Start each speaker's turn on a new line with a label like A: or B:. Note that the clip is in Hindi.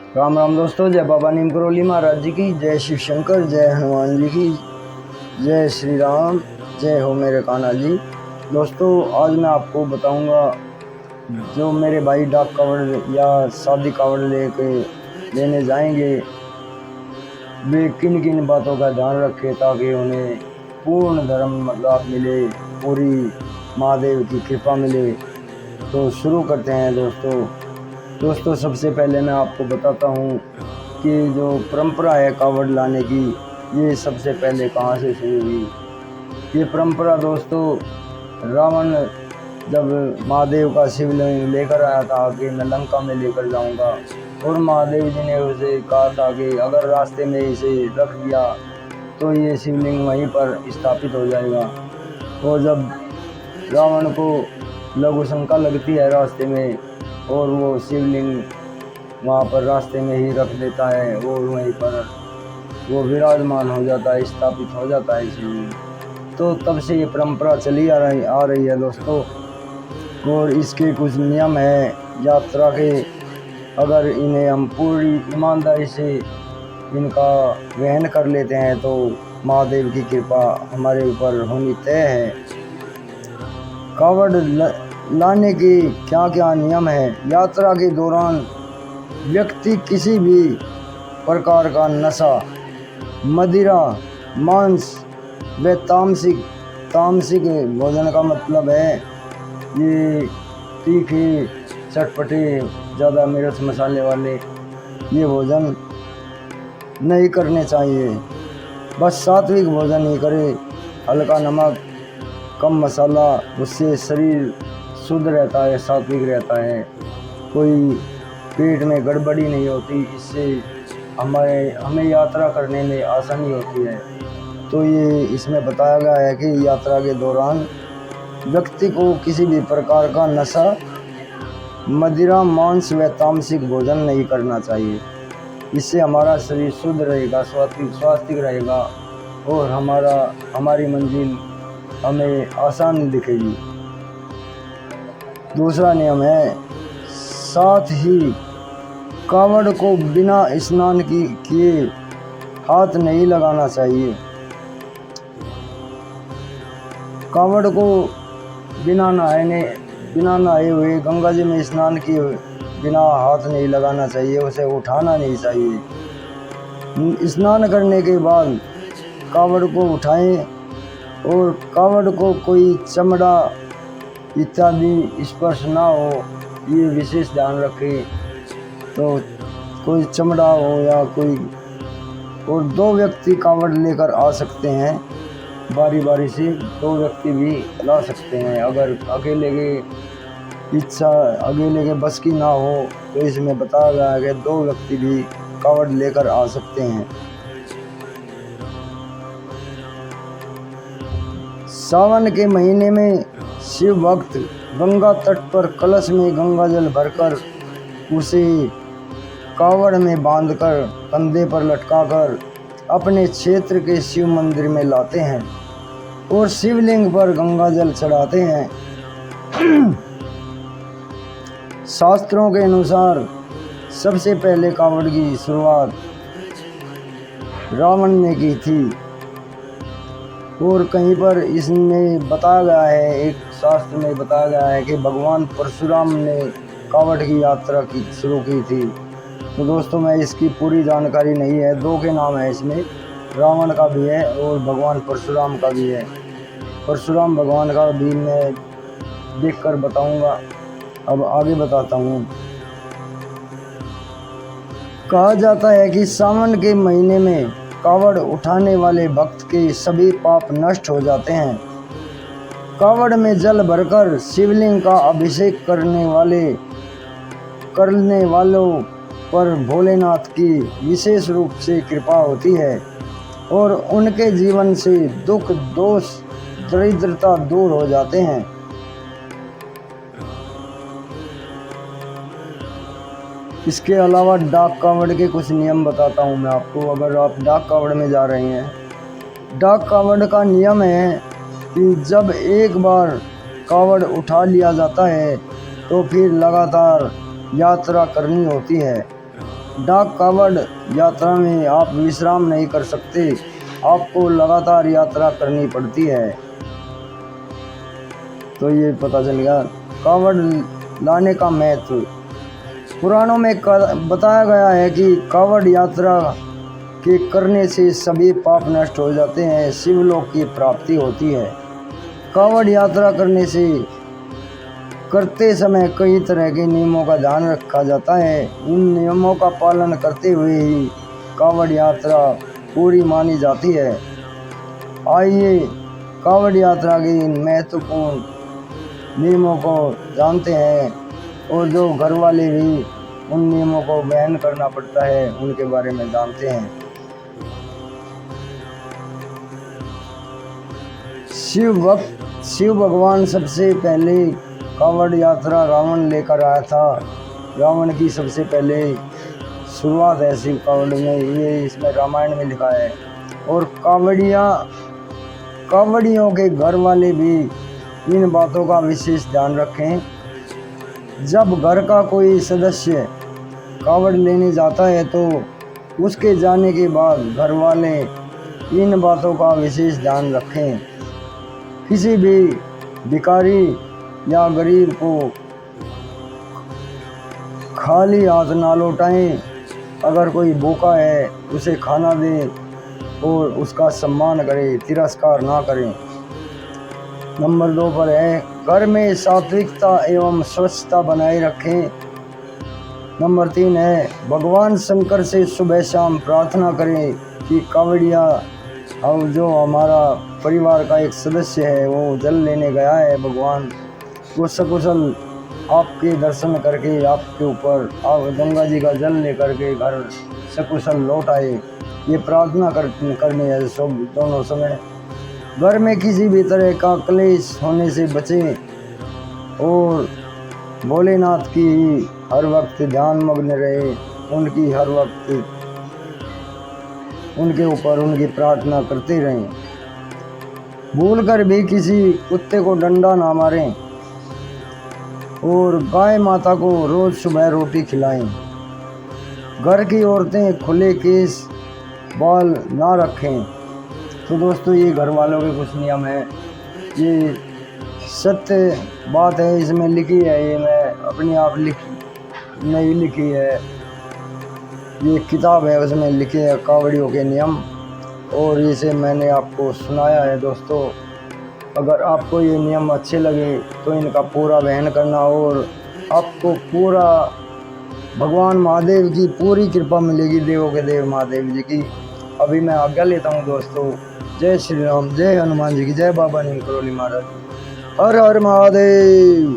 A: राम राम दोस्तों। जय बाबा नीम करोली महाराज जी की, जय शिव शंकर, जय हनुमान जी की, जय श्री राम, जय हो मेरे कान्हा जी। दोस्तों आज मैं आपको बताऊंगा जो मेरे भाई डाक कावड़ या शादी कावड़ लेने जाएंगे वे किन किन बातों का ध्यान रखें ताकि उन्हें पूर्ण धर्म लाभ मिले, पूरी महादेव की कृपा मिले। तो शुरू करते हैं दोस्तों सबसे पहले मैं आपको बताता हूँ कि जो परंपरा है कावड़ लाने की, ये सबसे पहले कहाँ से शुरू हुई। ये परंपरा दोस्तों रावण जब महादेव का शिवलिंग लेकर आया था कि मैं लंका में लेकर जाऊंगा, और महादेव जी ने उसे कहा था कि अगर रास्ते में इसे रख दिया तो ये शिवलिंग वहीं पर स्थापित हो जाएगा। तो जब रावण को लघु शंका लगती है रास्ते में, और वो शिवलिंग वहाँ पर रास्ते में ही रख देता है और वहीं पर वो विराजमान हो जाता है, स्थापित हो जाता है शिवलिंग। तो तब से ये परंपरा चली आ रही है दोस्तों। और इसके कुछ नियम है यात्रा के, अगर इन्हें हम पूरी ईमानदारी से इनका वहन कर लेते हैं तो महादेव की कृपा हमारे ऊपर होनी तय है। कावड़ लाने के क्या क्या नियम है। यात्रा के दौरान व्यक्ति किसी भी प्रकार का नशा, मदिरा, मांस व तामसिक भोजन का मतलब है ये तीखे, चटपटे, ज़्यादा मिर्च मसाले वाले ये भोजन नहीं करने चाहिए। बस सात्विक भोजन ही करे, हल्का नमक, कम मसाला, उससे शरीर शुद्ध रहता है, सात्विक रहता है, कोई पेट में गड़बड़ी नहीं होती। इससे हमें यात्रा करने में आसानी होती है। तो ये इसमें बताया गया है कि यात्रा के दौरान व्यक्ति को किसी भी प्रकार का नशा, मदिरा, मांस व तामसिक भोजन नहीं करना चाहिए। इससे हमारा शरीर शुद्ध रहेगा, स्वास्थ्य रहेगा और हमारी मंजिल हमें आसान दिखेगी। दूसरा नियम है, साथ ही कावड़ को बिना स्नान किए हाथ नहीं लगाना चाहिए। कावड़ को बिना नहाए हुए गंगा जी में स्नान किए बिना हाथ नहीं लगाना चाहिए, उसे उठाना नहीं चाहिए। स्नान करने के बाद कावड़ को उठाएं और कावड़ को कोई चमड़ा इत्यादि स्पर्श ना हो, ये विशेष ध्यान रखें। तो कोई चमड़ा हो या कोई, और 2 व्यक्ति कावड़ लेकर आ सकते हैं, बारी बारी से 2 व्यक्ति भी ला सकते हैं। अगर अकेले के बस की ना हो तो इसमें बताया गया है कि 2 व्यक्ति भी कावड़ लेकर आ सकते हैं। सावन के महीने में शिव भक्त गंगा तट पर कलश में गंगा जल भरकर उसे कावड़ में बांधकर कंधे पर लटकाकर अपने क्षेत्र के शिव मंदिर में लाते हैं और शिवलिंग पर गंगा जल चढ़ाते हैं। शास्त्रों के अनुसार सबसे पहले कावड़ की शुरुआत रावण ने की थी, और कहीं पर इसमें बताया गया है, एक शास्त्र में बताया गया है कि भगवान परशुराम ने कावड़ की यात्रा शुरू की थी। तो दोस्तों मैं इसकी पूरी जानकारी नहीं है, 2 के नाम है इसमें, रावण का भी है और भगवान परशुराम का भी है। परशुराम भगवान का भी मैं देखकर बताऊंगा। अब आगे बताता हूँ। कहा जाता है कि सावन के महीने में कावड़ उठाने वाले भक्त के सभी पाप नष्ट हो जाते हैं। कावड़ में जल भरकर शिवलिंग का अभिषेक करने वालों पर भोलेनाथ की विशेष रूप से कृपा होती है और उनके जीवन से दुख, दोष, दरिद्रता दूर हो जाते हैं। इसके अलावा डाक कावड़ के कुछ नियम बताता हूँ मैं आपको। अगर आप डाक कावड़ में जा रहे हैं, डाक कावड़ का नियम है कि जब एक बार कावड़ उठा लिया जाता है तो फिर लगातार यात्रा करनी होती है। डाक कावड़ यात्रा में आप विश्राम नहीं कर सकते, आपको लगातार यात्रा करनी पड़ती है। तो ये पता चल गया कावड़ लाने का महत्व। पुराणों में बताया गया है कि कावड़ यात्रा के करने से सभी पाप नष्ट हो जाते हैं, शिवलोक की प्राप्ति होती है। कावड़ यात्रा करते समय कई तरह के नियमों का ध्यान रखा जाता है। इन नियमों का पालन करते हुए ही कावड़ यात्रा पूरी मानी जाती है। आइए कावड़ यात्रा के इन महत्वपूर्ण नियमों को जानते हैं, और जो घर वाले भी उन नियमों को वहन करना पड़ता है उनके बारे में जानते हैं। शिव भगवान सबसे पहले कावड़ यात्रा रावण लेकर आया था। रावण की सबसे पहले शुरुआत है शिव कावड़ में, ये इसमें रामायण में लिखा है। और कावड़ियों के घर वाले भी इन बातों का विशेष ध्यान रखें। जब घर का कोई सदस्य कावड़ लेने जाता है तो उसके जाने के बाद घर वाले इन बातों का विशेष ध्यान रखें। किसी भी भिखारी या गरीब को खाली हाथ ना लौटाएं। अगर कोई भूखा है उसे खाना दें और उसका सम्मान करें, तिरस्कार ना करें। नंबर 2 पर है घर में सात्विकता एवं स्वच्छता बनाए रखें। नंबर 3 है भगवान शंकर से सुबह शाम प्रार्थना करें कि कावड़िया और जो हमारा परिवार का एक सदस्य है वो जल लेने गया है, भगवान वो सकुशल आपके दर्शन करके आपके ऊपर आप गंगा जी का जल लेकर के घर सकुशल लौट आए। ये प्रार्थना करनी है सब दोनों समय। घर में किसी भी तरह का क्लेश होने से बचें और भोलेनाथ की हर वक्त ध्यान मग्न रहे, उनकी हर वक्त उनके ऊपर उनकी प्रार्थना करते रहें। भूलकर भी किसी कुत्ते को डंडा ना मारें और गाय माता को रोज सुबह रोटी खिलाएं। घर की औरतें खुले केस बाल ना रखें। तो दोस्तों ये घर वालों के कुछ नियम हैं, ये सत्य बात है, इसमें लिखी है, ये मैं अपनी आप नहीं लिखी है, ये किताब है उसमें लिखे हैं कावड़ियों के नियम, और इसे मैंने आपको सुनाया है। दोस्तों अगर आपको ये नियम अच्छे लगे तो इनका पूरा वहन करना और आपको पूरा भगवान महादेव की पूरी कृपा मिलेगी, देवों के देव महादेव जी की। अभी मैं आज्ञा लेता हूँ दोस्तों। जय श्री राम, जय हनुमान जी की, जय बाबा नीम करोली महाराज। हर हर महादेव।